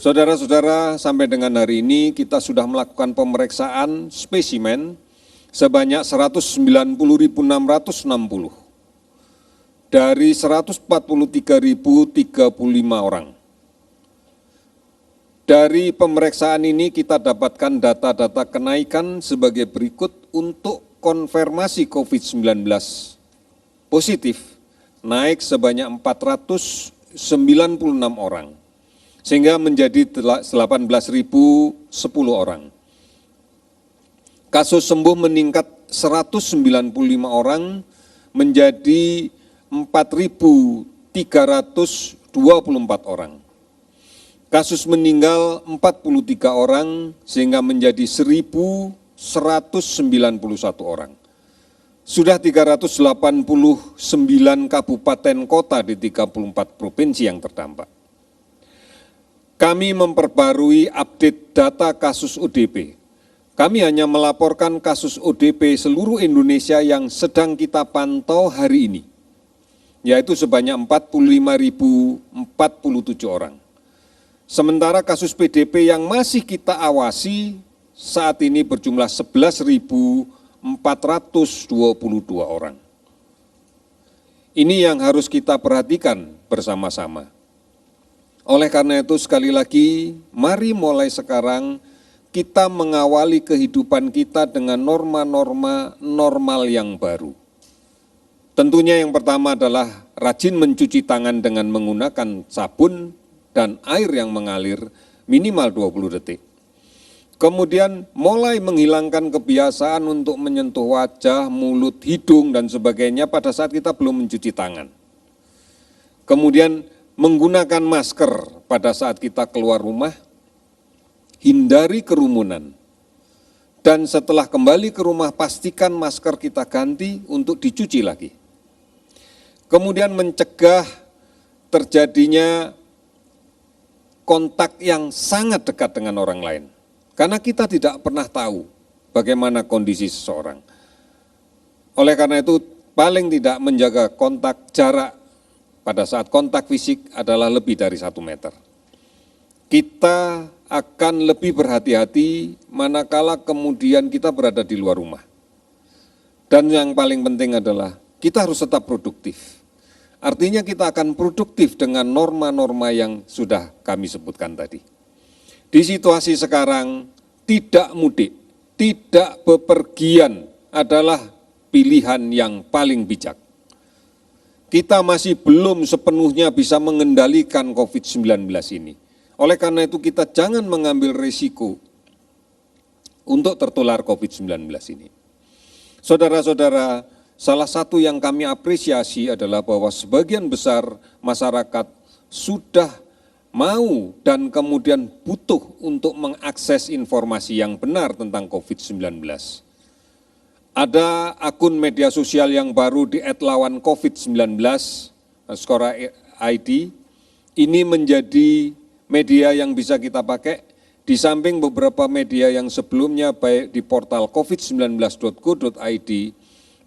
Saudara-saudara, sampai dengan hari ini kita sudah melakukan pemeriksaan spesimen sebanyak 190.660 dari 143.035 orang. Dari pemeriksaan ini kita dapatkan data-data kenaikan sebagai berikut untuk konfirmasi COVID-19 positif naik sebanyak 496 orang. Sehingga menjadi 18.010 orang. Kasus sembuh meningkat 195 orang menjadi 4.324 orang. Kasus meninggal 43 orang sehingga menjadi 1.191 orang. Sudah 389 kabupaten kota di 34 provinsi yang terdampak. Kami memperbarui update data kasus ODP. Kami hanya melaporkan kasus ODP seluruh Indonesia yang sedang kita pantau hari ini, yaitu sebanyak 45.047 orang. Sementara kasus PDP yang masih kita awasi saat ini berjumlah 11.422 orang. Ini yang harus kita perhatikan bersama-sama. Oleh karena itu sekali lagi, mari mulai sekarang kita mengawali kehidupan kita dengan norma-norma normal yang baru. Tentunya yang pertama adalah rajin mencuci tangan dengan menggunakan sabun dan air yang mengalir minimal 20 detik. Kemudian mulai menghilangkan kebiasaan untuk menyentuh wajah, mulut, hidung dan sebagainya pada saat kita belum mencuci tangan. Kemudian menggunakan masker pada saat kita keluar rumah, hindari kerumunan, dan setelah kembali ke rumah pastikan masker kita ganti untuk dicuci lagi. Kemudian mencegah terjadinya kontak yang sangat dekat dengan orang lain, karena kita tidak pernah tahu bagaimana kondisi seseorang. Oleh karena itu, paling tidak menjaga kontak jarak pada saat kontak fisik adalah lebih dari 1 meter. Kita akan lebih berhati-hati manakala kemudian kita berada di luar rumah. Dan yang paling penting adalah kita harus tetap produktif. Artinya kita akan produktif dengan norma-norma yang sudah kami sebutkan tadi. Di situasi sekarang, tidak mudik, tidak bepergian adalah pilihan yang paling bijak. Kita masih belum sepenuhnya bisa mengendalikan COVID-19 ini. Oleh karena itu kita jangan mengambil risiko untuk tertular COVID-19 ini. Saudara-saudara, salah satu yang kami apresiasi adalah bahwa sebagian besar masyarakat sudah mau dan kemudian butuh untuk mengakses informasi yang benar tentang COVID-19. Ada akun media sosial yang baru di @lawancovid19, Skora ID. Ini menjadi media yang bisa kita pakai di samping beberapa media yang sebelumnya baik di portal covid19.go.id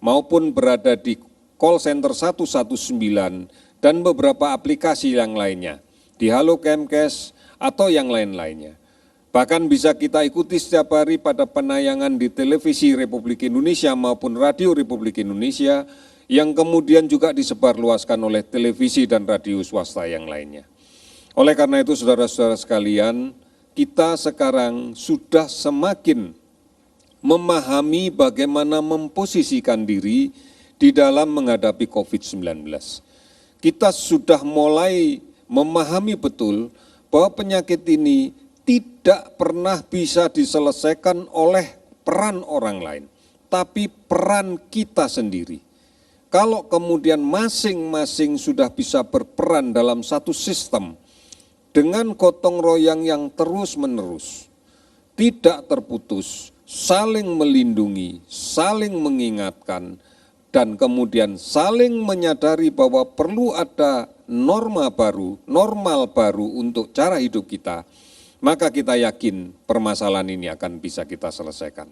maupun berada di call center 119 dan beberapa aplikasi yang lainnya, di Halo Kemkes atau yang lain-lainnya. Bahkan bisa kita ikuti setiap hari pada penayangan di televisi Republik Indonesia maupun radio Republik Indonesia yang kemudian juga disebarluaskan oleh televisi dan radio swasta yang lainnya. Oleh karena itu saudara-saudara sekalian, kita sekarang sudah semakin memahami bagaimana memposisikan diri di dalam menghadapi COVID-19. Kita sudah mulai memahami betul bahwa penyakit ini tidak pernah bisa diselesaikan oleh peran orang lain, tapi peran kita sendiri. Kalau kemudian masing-masing sudah bisa berperan dalam satu sistem dengan gotong royong yang terus-menerus, tidak terputus, saling melindungi, saling mengingatkan, dan kemudian saling menyadari bahwa perlu ada norma baru, normal baru untuk cara hidup kita, maka kita yakin permasalahan ini akan bisa kita selesaikan.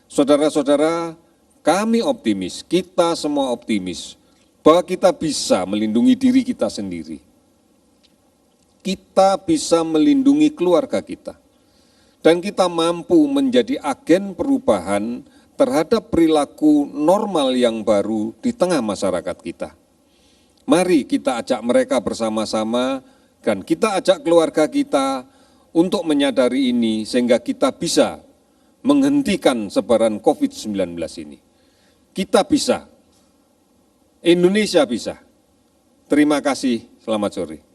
Saudara-saudara, kami optimis, kita semua optimis, bahwa kita bisa melindungi diri kita sendiri. kita bisa melindungi keluarga kita. Dan kita mampu menjadi agen perubahan terhadap perilaku normal yang baru di tengah masyarakat kita. Mari kita ajak mereka bersama-sama dan kita ajak keluarga kita untuk menyadari ini sehingga kita bisa menghentikan sebaran COVID-19 ini. Kita bisa, Indonesia bisa. Terima kasih, selamat sore.